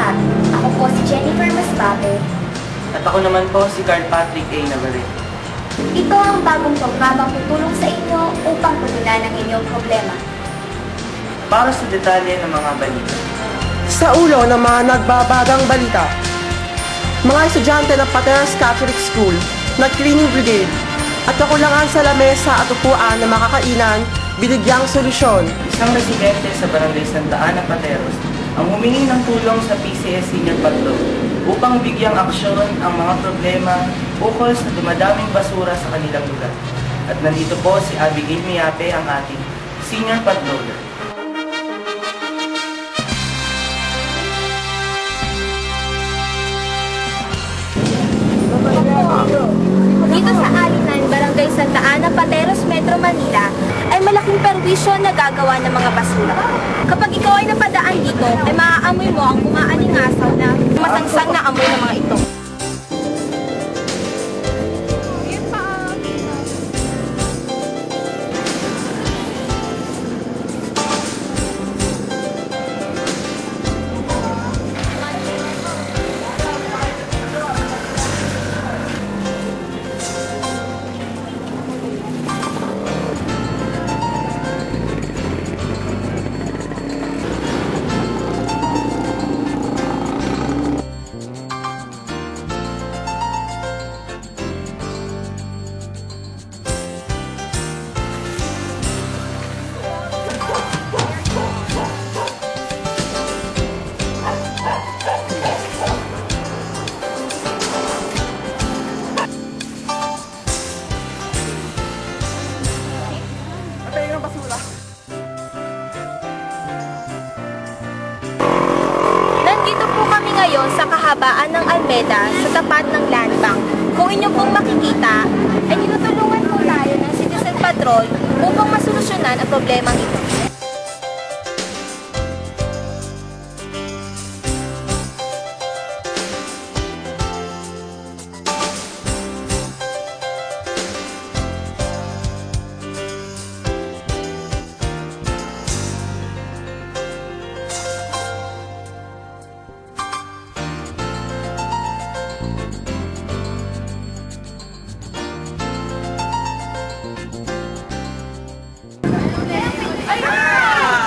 lahat. Ako po si Jennifer Masbate. At ako naman po si Carl Patrick A. Navarrete. Ito ang bagong programang tutulong sa inyo upang tugunan ang inyong problema. Para sa detalye ng mga balita. Sa ulo ng mga nagbabagang balita, mga estudyante ng Pateros Catholic School, nag-cleaning brigade, at kakulangan sa lamesa at upuan na makakainan, binigyang solusyon. Isang residente sa Barangay Santa Ana, Pateros, ang humingi ng tulong sa PCS Senior Patrol upang bigyang aksyon ang mga problema ukol sa dumadaming basura sa kanilang lugar. At nandito po si Abigail Miape, ang ating Senior Patroller. Dito sa Alinan, Barangay Santa Ana, Pateros, Metro Manila, ay malaking perwisyo na gagawa ng mga basura. Kapag ikaw ay napadaan dito, ay maaamoy mo ang umaalingasaw na masangsang na amoy ng mga ito. Nandito po kami ngayon sa kahabaan ng Almeda sa tapat ng Land Bank. Kung inyo pong makikita, ay tinutulungan po tayo ng Citizen Patrol upang masolusyonan ang problemang ito.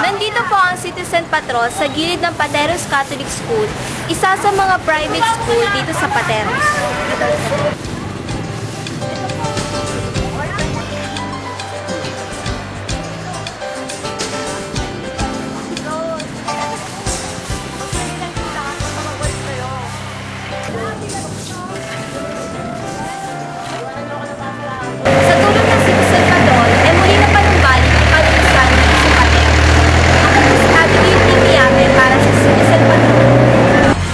Nandito po ang Citizen Patrol sa gilid ng Pateros Catholic School, isa sa mga private school dito sa Pateros. Sa tulong ng Citizen Patrol, ay muli na panumbalik ang kalusugan dito sa Pateros. Ako po si Abigail T. Miape para sa Citizen Patrol.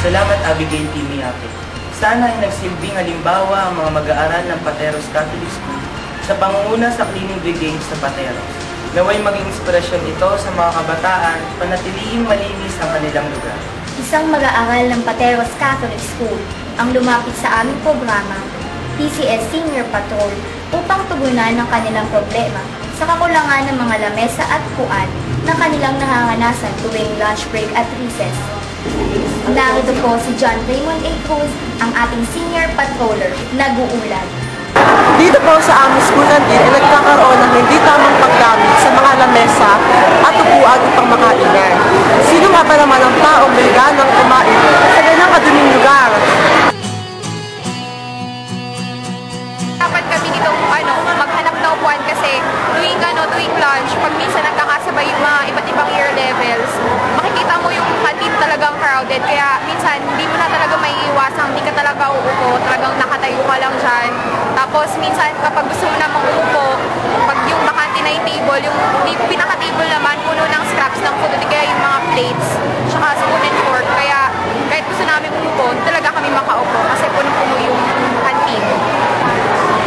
Salamat, Abigail T. Miape. Sana ay nagsilbing halimbawa ang mga mag-aaral ng Pateros Catholic School sa pangunguna sa Cleaning Brigade sa Pateros. Naway maging inspirasyon ito sa mga kabataan panatilihing malinis ang kanilang lugar. Isang mag-aaral ng Pateros Catholic School ang lumapit sa aming programa, PCS Senior Patrol, upang tugunan ang kanilang problema sa kakulangan ng mga lamesa at upuan na kanilang nanganganasan tuwing lunch break at recess. Narito po si John Raymond A. Cruz, ang ating Senior Patroller, nag-uulat. Dito po sa aming schoolan din ay nagkakaroon ng hindi tamang paggamit sa mga lamesa at upuan upang makainan. Sino nga ba naman ang taong may ganang kumain sa ganyang kaduming lugar? Dapat kami dito maghanap ng upuan kasi tuwing lunch, pag minsan nagkakasabay yung mga iba't ibang year levels, makikita mo yung canteen talagang crowded. Kaya minsan, hindi mo na talaga maiiwasan, hindi ka talaga uupo, talagang nakatayo ka lang dyan. Tapos minsan, kapag gusto mo namang uupo, pag yung bakante na yung table, yung pinaka-table naman, puno ng scraps ng food, kaya yung mga plates, tsaka spoon and fork. Kaya kahit gusto namin umupo, talaga kami makaupo kasi puno-puno yung canteen.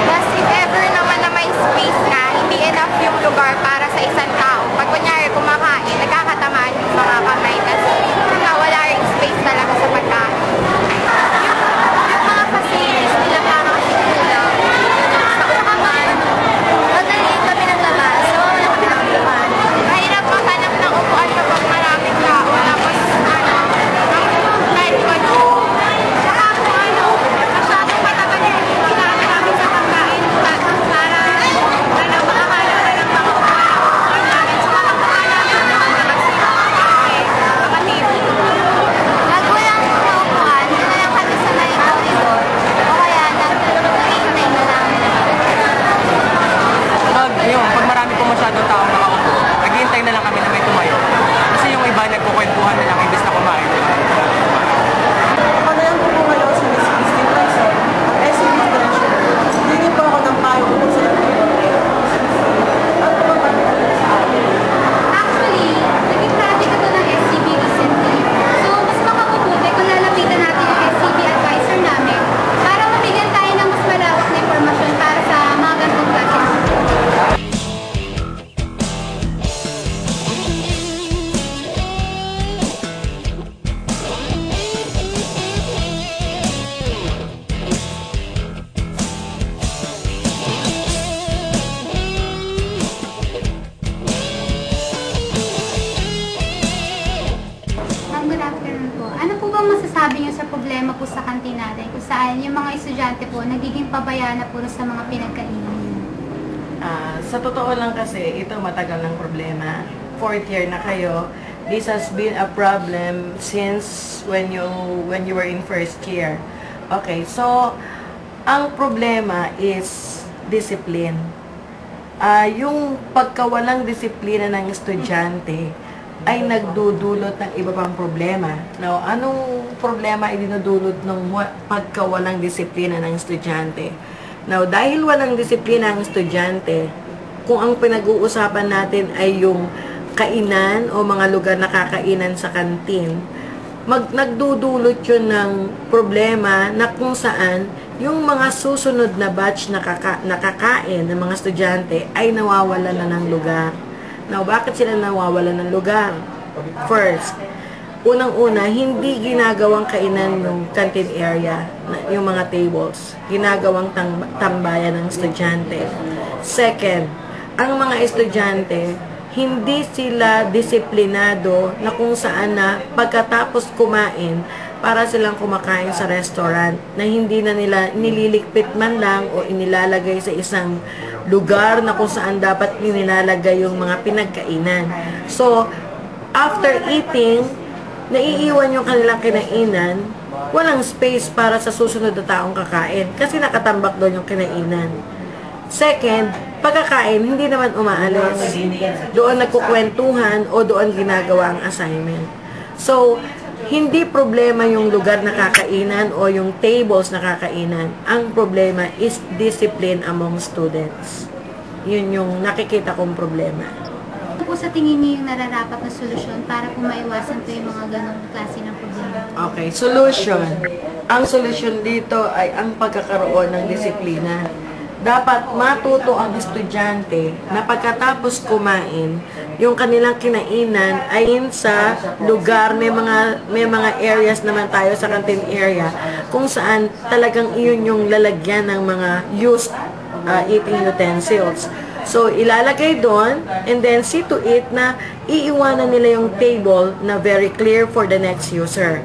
Plus, if ever naman na may space na, hindi enough yung lugar para sa isang tao. Pag kunyari kumakain, nagkakatamaan yung mga kamay, kasi wala rin space talaga sa pagkain. Yung mga facilities nila parang kulang. Sa unaman, madaliin kami ng labas, so wala kami ng upuan. Mahirap maghanap ng upuan kapag maraming tao. Tapos, kahit problema po sa kantin natin kung saan yung mga estudyante po nagiging pabayaan na puro sa mga pinagkainan. Sa totoo lang kasi, ito matagal ng problema. 4th year na kayo. This has been a problem since when you were in 1st year. Okay, so ang problema is discipline. Yung pagkawalang disiplina ng estudyante ay nagdudulot ng iba pang problema. Now, anong problema ay dinudulot ng pagkawalang disiplina ng estudyante? Now, dahil walang disiplina ang estudyante, kung ang pinag-uusapan natin ay yung kainan o mga lugar na kakainan sa kantin, nagdudulot yun ng problema na kung saan yung mga susunod na batch na nakakain ng mga estudyante ay nawawalan na ng lugar. Now, bakit sila nawawalan ng lugar? First, unang-una, hindi ginagawang kainan yung canteen area, yung mga tables. Ginagawang tambayan ng estudyante. Second, ang mga estudyante, hindi sila disiplinado na kung saan na pagkatapos kumain, para silang kumakain sa restaurant na hindi na nila nililikpit man lang o inilalagay sa isang lugar na kung saan dapat nilalagay yung mga pinagkainan. So, after eating, naiiwan yung kanilang kinainan, walang space para sa susunod na taong kakain kasi nakatambak doon yung kinainan. Second, pagkakain, hindi naman umaalis. Doon nagkukwentuhan o doon ginagawa ang assignment. So, hindi problema yung lugar na kakainan o yung tables na kakainan. Ang problema is discipline among students. Yun yung nakikita kong problema. Ano po sa tingin niyo yung nararapat na solusyon para po maiwasan po yung mga ganong klase ng problema? Okay, solution. Ang solusyon dito ay ang pagkakaroon ng disiplina. Dapat matuto ang estudyante na pagkatapos kumain, yung kanilang kinainan ay sa lugar, may mga areas naman tayo sa canteen area kung saan talagang iyon yung lalagyan ng mga used eating utensils. So, ilalagay doon and then see to it na iiwanan nila yung table na very clear for the next user.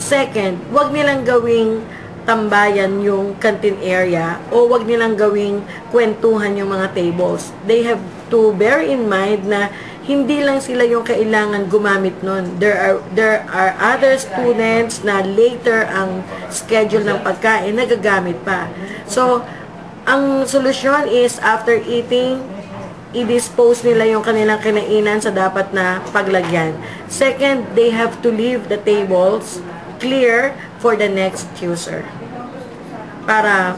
Second, wag nilang gawing tambayan yung canteen area o wag nilang gawing kwentuhan yung mga tables. They have to bear in mind na hindi lang sila yung kailangan gumamit nun. There are other students na later ang schedule ng pagkain nagagamit pa. So, ang solusyon is after eating, i-dispose nila yung kanilang kinainan sa dapat na paglagyan. Second, they have to leave the tables clear for the next user para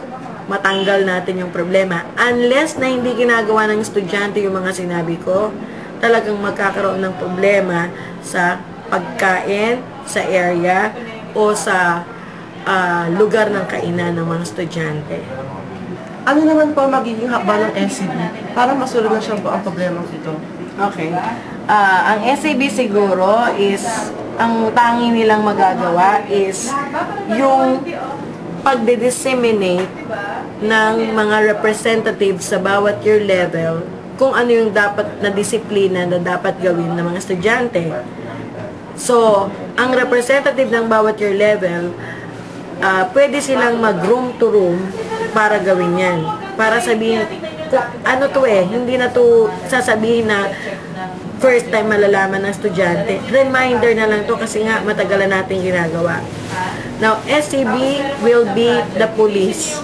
matanggal natin yung problema. Unless na hindi ginagawa ng estudyante yung mga sinabi ko, talagang magkakaroon ng problema sa pagkain, sa area, o sa lugar ng kainan ng mga estudyante. Ano naman po magiging hakbang ng SCB para masolusyonan po ang problema ito? Okay. Ang SAB siguro is, ang tangi nilang magagawa is yung pagde-disseminate ng mga representatives sa bawat year level kung ano yung dapat na disiplina na dapat gawin ng mga estudyante. So, ang representative ng bawat year level, pwede silang mag-room to room para gawin yan. Para sabihin, ano to hindi na to sasabihin na first time malalaman ng estudyante. Reminder na lang to kasi nga matagalan natin ginagawa. Now, SCB will be the police.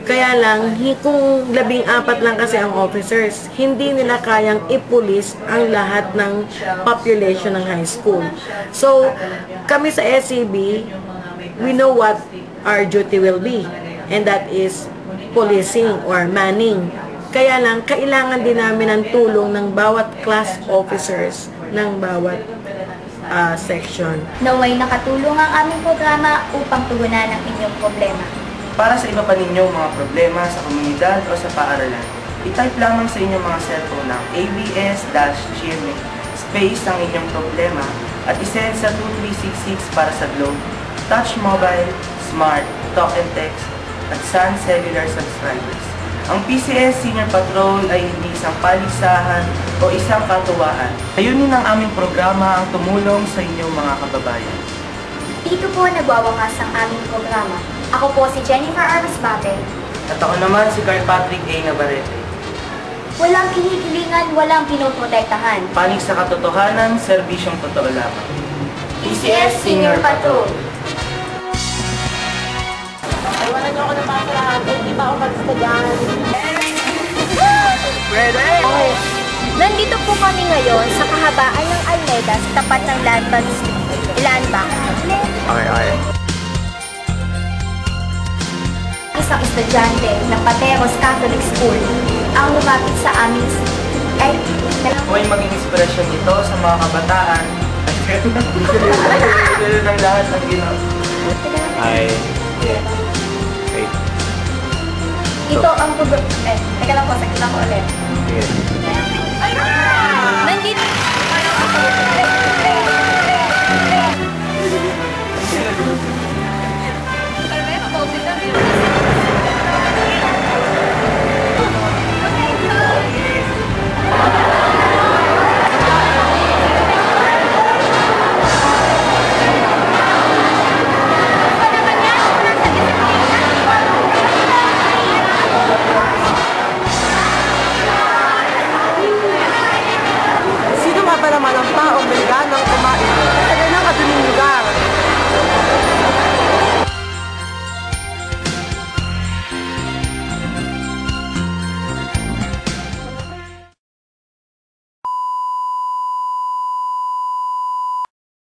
Kaya lang, kung 14 lang kasi ang officers, hindi nila kayang i-police ang lahat ng population ng high school. So, kami sa SCB, we know what our duty will be. And that is policing or manning. Kaya lang, kailangan din namin ang tulong ng bawat class officers ng bawat section. Naway nakatulong ang aming programa upang tugunan ang inyong problema. Para sa iba pa ninyong mga problema sa komunidad o sa paaralan, i-type lamang sa inyong mga cellphone ng ABS-GMA space ang inyong problema at isend sa 2366 para sa Globe, Touch Mobile, Smart, Talk and Text at Sun Cellular subscribers. Ang PCS Senior Patrol ay hindi isang paligsahan o isang katuwaan. Ayunin ng aming programa ang tumulong sa inyong mga kababayan. Dito po nagwawakas ang aming programa. Ako po si Jennifer Armasbate. At ako naman si Carl Patrick A. Navarrete. Walang kinikilingan, walang pinoprotektahan. Panig sa katotohanan, serbisyong totoo lamang. PCS Senior Patrol. Iwanan niyo ako ng mga kalahati, hindi pa ako mag-studyang. Okay. Nandito po kami ngayon sa kahabaan ng Almeda sa tapat ng Land Bank. Okay. Isang estudyante ng Pateros Catholic School ang lumapit sa amin Huwag maging inspirasyon ito sa mga kabataan. Ganun ang lahat ng ginawa. Hi. Yeah. Wait. Ito ang teka lang po, sakit lang po ulit. Sige.